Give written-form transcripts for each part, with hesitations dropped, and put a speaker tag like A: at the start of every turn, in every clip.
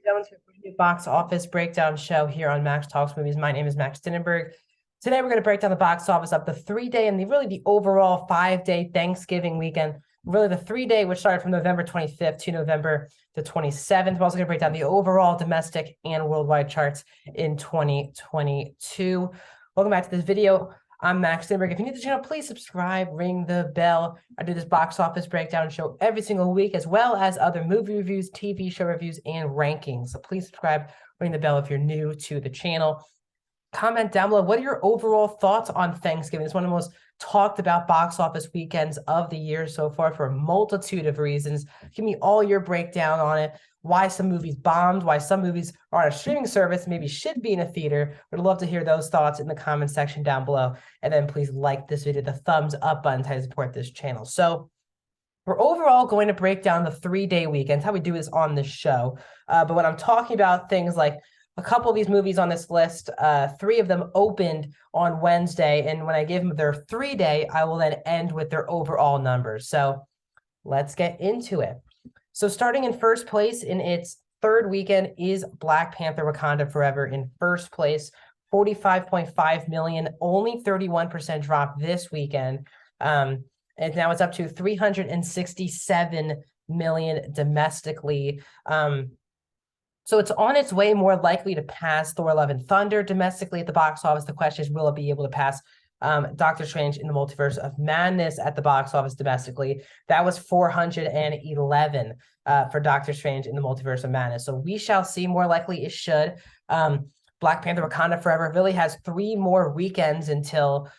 A: Going to a brand new box office breakdown show here on Max Talks Movies. My name is Max Dinnenberg. Today we're going to break down the box office of the 3-day and the overall 5-day Thanksgiving weekend. Really the 3-day, which started from November 25th to November the 27th. We're also going to break down the overall domestic and worldwide charts in 2022. Welcome back to this video. I'm Max Dinnenberg. If you're new to the channel, please subscribe, ring the bell. I do this box office breakdown show every single week, as well as other movie reviews, TV show reviews, and rankings. So please subscribe, ring the bell if you're new to the channel. Comment down below, what are your overall thoughts on Thanksgiving? It's one of the most talked about box office weekends of the year so far for a multitude of reasons. Give me all your breakdown on it, why some movies bombed, why some movies are on a streaming service, maybe should be in a theater. Would love to hear those thoughts in the comment section down below. And then please like this video, the thumbs up button to support this channel. So we're overall going to break down the 3-day weekends, how we do this on this show. But when I'm talking about things like a couple of these movies on this list, 3 of them opened on Wednesday. And when I give them their 3-day, I will then end with their overall numbers. So let's get into it. So starting in first place in its 3rd weekend is Black Panther Wakanda Forever in first place, 45.5 million, only 31% drop this weekend. And now it's up to 367 million domestically. So it's on its way more likely to pass Thor: Love and Thunder domestically at the box office. The question is, will it be able to pass Doctor Strange in the Multiverse of Madness at the box office domestically? That was 411 for Doctor Strange in the Multiverse of Madness. So we shall see. More likely it should. Black Panther Wakanda Forever really has 3 more weekends until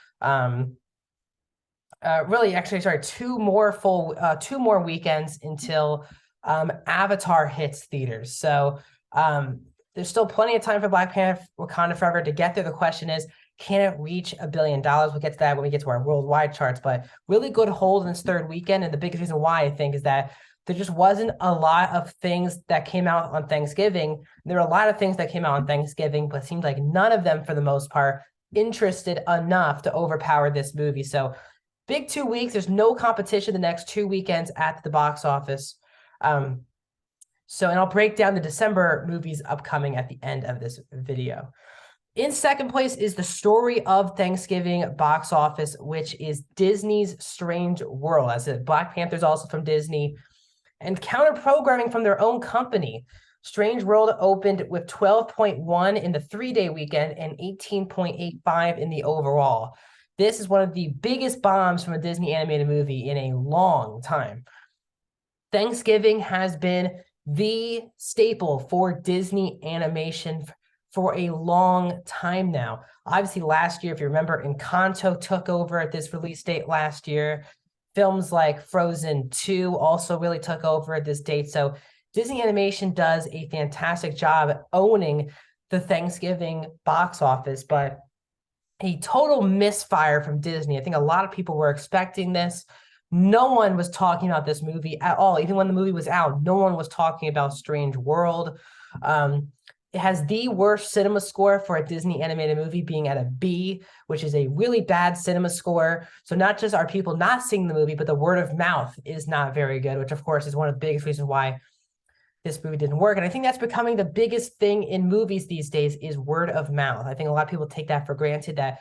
A: two more weekends until Avatar hits theaters. So there's still plenty of time for Black Panther Wakanda Forever to get there. The question is, can it reach $1 billion? We'll get to that when we get to our worldwide charts, but really good hold in this 3rd weekend. And the biggest reason why I think is that there just wasn't a lot of things that came out on Thanksgiving. There were a lot of things that came out on Thanksgiving, but it seemed like none of them, for the most part, interested enough to overpower this movie. So big 2 weeks. There's no competition the next 2 weekends at the box office. And I'll break down the December movies upcoming at the end of this video. In second place is the story of Thanksgiving box office, which is Disney's Strange World. As I said, Black Panther's also from Disney and counter-programming from their own company. Strange World opened with 12.1 in the 3-day weekend and 18.85 in the overall. This is one of the biggest bombs from a Disney animated movie in a long time. Thanksgiving has been the staple for Disney animation for a long time now. Obviously, last year, if you remember, Encanto took over at this release date last year. Films like Frozen 2 also really took over at this date. So Disney Animation does a fantastic job at owning the Thanksgiving box office, but a total misfire from Disney. I think a lot of people were expecting this. No one was talking about this movie at all. Even when the movie was out, no one was talking about Strange World. It has the worst cinema score for a Disney animated movie, being at a B, which is a really bad cinema score. So not just are people not seeing the movie, but the word of mouth is not very good, which of course is one of the biggest reasons why this movie didn't work. And I think that's becoming the biggest thing in movies these days is word of mouth. I think a lot of people take that for granted that,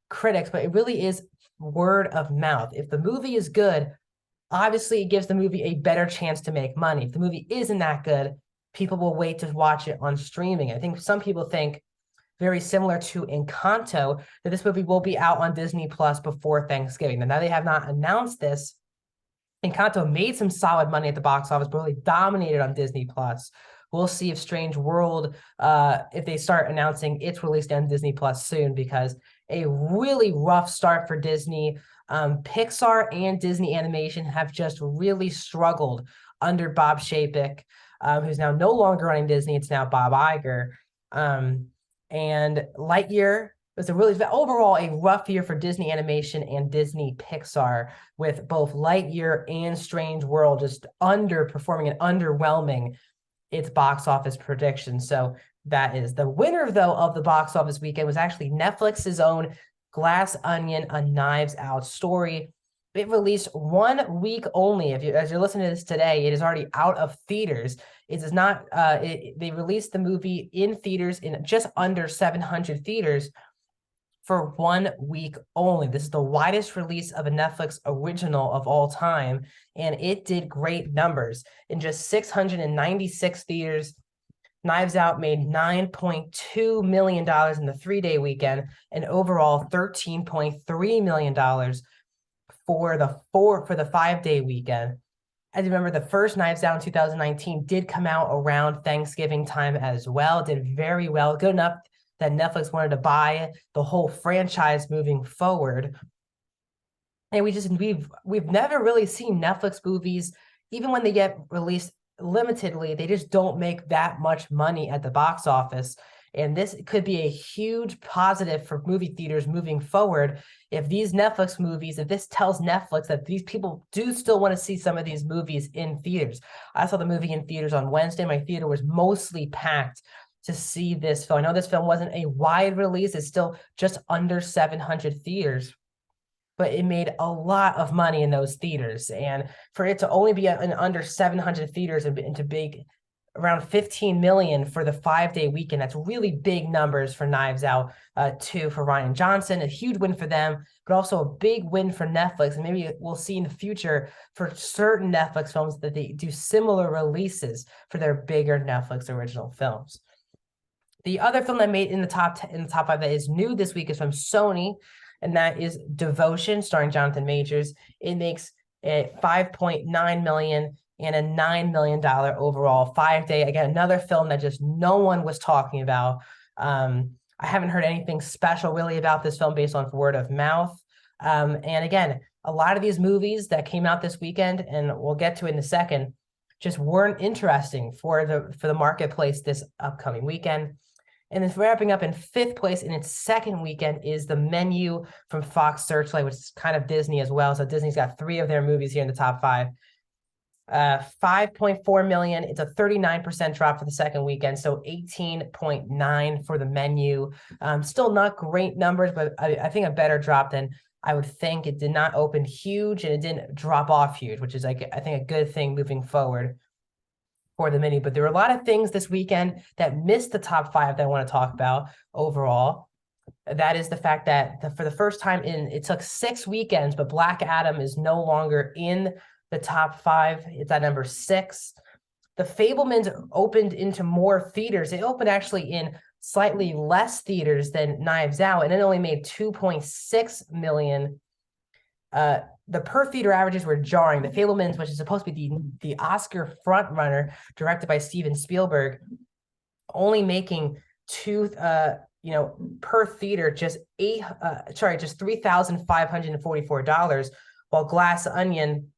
A: critics, but it really is word of mouth. If the movie is good, obviously it gives the movie a better chance to make money. If the movie isn't that good, people will wait to watch it on streaming. I think some people think, very similar to Encanto, that this movie will be out on Disney Plus before Thanksgiving. Now they have not announced this. Encanto made some solid money at the box office, but really dominated on Disney Plus. We'll see if Strange World, if they start announcing its release on Disney Plus soon, because a really rough start for Disney. Pixar and Disney Animation have just really struggled under Bob Chapek, who's now no longer running Disney. It's now Bob Iger. And Lightyear was overall a rough year for Disney Animation and Disney Pixar, with both Lightyear and Strange World just underperforming and underwhelming its box office predictions. So that is the winner, though, of the box office weekend was actually Netflix's own Glass Onion: A Knives Out Story. It released 1 week only. As you're listening to this today, it is already out of theaters. it does not. They released the movie in theaters in just under 700 theaters for 1 week only. This is the widest release of a Netflix original of all time, and it did great numbers. In just 696 theaters, Knives Out made $9.2 million in the 3-day weekend, and overall $13.3 million for the 5-day weekend. As you remember, the first Knives Out in 2019 did come out around Thanksgiving time as well. Did very well, good enough that Netflix wanted to buy the whole franchise moving forward. And we've never really seen Netflix movies, even when they get released limitedly, they just don't make that much money at the box office. And this could be a huge positive for movie theaters moving forward. If these Netflix movies, if this tells Netflix that these people do still want to see some of these movies in theaters. I saw the movie in theaters on Wednesday. My theater was mostly packed to see this film. I know this film wasn't a wide release. It's still just under 700 theaters, but it made a lot of money in those theaters. And for it to only be in under 700 theaters and to big around 15 million for the 5-day weekend, that's really big numbers for Knives Out, too, for Rian Johnson. A huge win for them, but also a big win for Netflix. And maybe we'll see in the future for certain Netflix films that they do similar releases for their bigger Netflix original films. The other film that made in the top 5 that is new this week is from Sony, and that is Devotion, starring Jonathan Majors. It makes a $5.9 million and a $9 million overall 5-day. Again, another film that just no one was talking about. I haven't heard anything special really about this film based on word of mouth. And again, a lot of these movies that came out this weekend, and we'll get to it in a second, just weren't interesting for the marketplace this upcoming weekend. And then wrapping up in 5th place in its second weekend is The Menu from Fox Searchlight, which is kind of Disney as well. So Disney's got 3 of their movies here in the top 5. 5.4 million. It's a 39% drop for the second weekend. So 18.9 for The Menu. Still not great numbers, but I think a better drop than I would think. It did not open huge and it didn't drop off huge, which is like, I think, a good thing moving forward for The Menu. But there were a lot of things this weekend that missed the top 5 that I want to talk about overall. That is the fact that for the first time it took 6 weekends, but Black Adam is no longer in the top 5. It's at number 6. The Fabelmans opened into more theaters. It opened actually in slightly less theaters than Knives Out, and it only made 2.6 million. The per theater averages were jarring. The Fabelmans, which is supposed to be the Oscar frontrunner, directed by Steven Spielberg, only making per theater just $3,544, while Glass Onion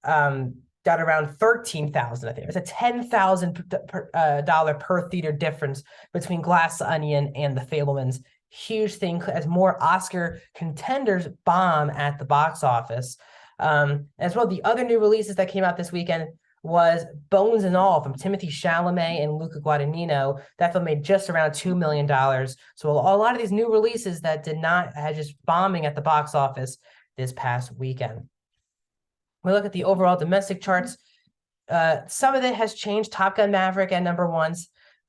A: got around 13,000. I think it's a $10,000 per theater difference between Glass Onion and the Fabelmans. Huge thing as more Oscar contenders bomb at the box office. As well, the other new releases that came out this weekend was Bones and All from Timothée Chalamet and Luca Guadagnino. That film made just around $2 million. So a lot of these new releases that had just bombing at the box office this past weekend. We look at the overall domestic charts. Some of it has changed. Top Gun Maverick at number 1.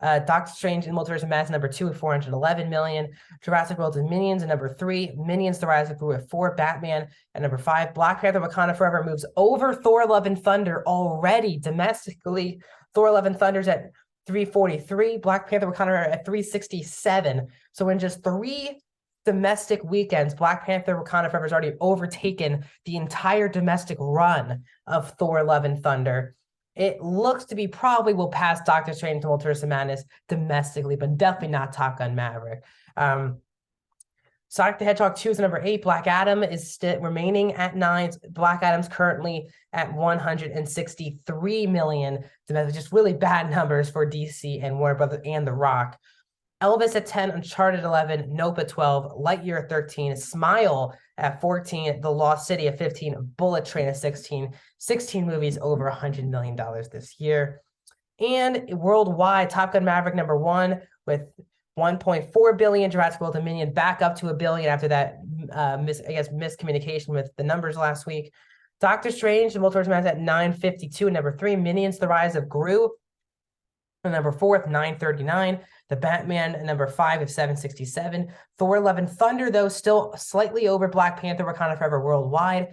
A: Doctor Strange in Multiverse of Madness number 2 at 411 million. Jurassic World and Minions at number 3. Minions: The Rise of Gru at 4. Batman at number 5. Black Panther: Wakanda Forever moves over Thor: Love and Thunder already domestically. Thor: Love and Thunder's at 343. Black Panther: Wakanda at 367. So in just 3 domestic weekends, Black Panther: Wakanda Forever has already overtaken the entire domestic run of Thor: Love and Thunder. It looks to be probably will pass Doctor Strange to Multiverse of Madness domestically, but definitely not Top Gun Maverick. Sonic the Hedgehog 2 is number 8. Black Adam is still remaining at 9. Black Adam's currently at 163 million domestic. Just really bad numbers for DC and Warner Brothers and The Rock. Elvis at 10, Uncharted 11, Nope at 12, Lightyear at 13, Smile at 14, The Lost City at 15, Bullet Train at 16. 16 movies over $100 million this year. And worldwide, Top Gun Maverick number 1 with 1.4 billion. Jurassic World Dominion back up to $1 billion after that miscommunication with the numbers last week. Doctor Strange, The Multiverse of Madness at 952, number 3. Minions: The Rise of Gru And number 4 939. The Batman at number 5 is 767. Thor: Love and Thunder, though, still slightly over Black Panther: Wakanda Forever worldwide.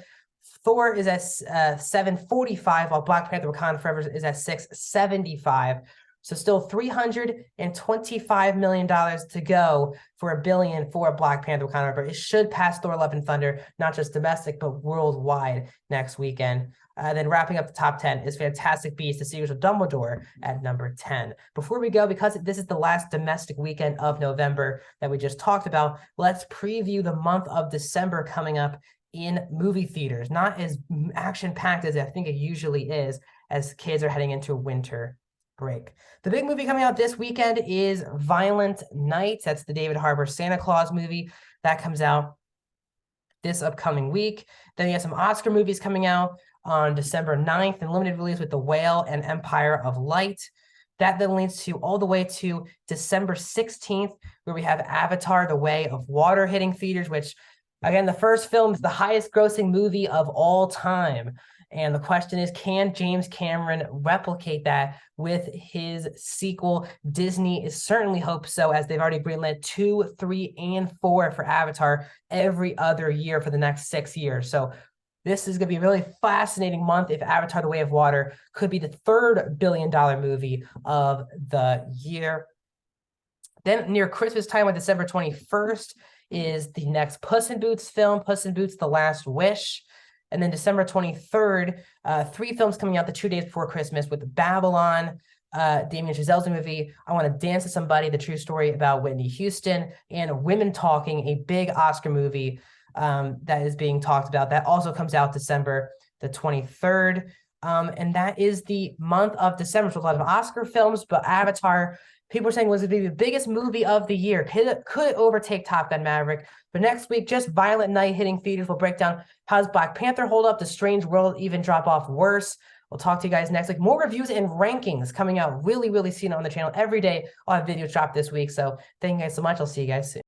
A: Thor is at 745, while Black Panther: Wakanda Forever is at 675. So still $325 million to go for $1 billion for Black Panther: Wakanda Forever. It should pass Thor: Love and Thunder, not just domestic, but worldwide next weekend. Then wrapping up the top 10 is Fantastic Beasts: The Secrets of Dumbledore at number 10. Before we go, because this is the last domestic weekend of November that we just talked about, let's preview the month of December coming up in movie theaters. Not as action-packed as I think it usually is, as kids are heading into winter break. The big movie coming out this weekend is Violent Night. That's the David Harbour Santa Claus movie. That comes out this upcoming week. Then you have some Oscar movies coming out on December 9th in limited release with The Whale and Empire of Light. That then leads to all the way to December 16th, where we have Avatar: The Way of Water hitting theaters, which, again, the first film is the highest grossing movie of all time. And the question is, can James Cameron replicate that with his sequel? Disney is certainly hopes so, as they've already greenlit 2, 3, and 4 for Avatar every other year for the next 6 years. So this is going to be a really fascinating month if Avatar: The Way of Water could be the third billion-dollar movie of the year. Then near Christmas time on December 21st is the next Puss in Boots film, Puss in Boots: The Last Wish. And then December 23rd, 3 films coming out the 2 days before Christmas with Babylon, Damien Chazelle's movie, I Want to Dance with Somebody, the true story about Whitney Houston, and Women Talking, a big Oscar movie that is being talked about. That also comes out December the 23rd. And that is the month of December. So a lot of Oscar films, but Avatar, people are saying, was it the biggest movie of the year? Could it overtake Top Gun: Maverick? But next week, just Violent Night hitting theaters. We'll break down how does Black Panther hold up? Does Strange World even drop off worse? We'll talk to you guys next week. More reviews and rankings coming out really, really soon on the channel. Every day I'll have videos drop this week. So thank you guys so much. I'll see you guys soon.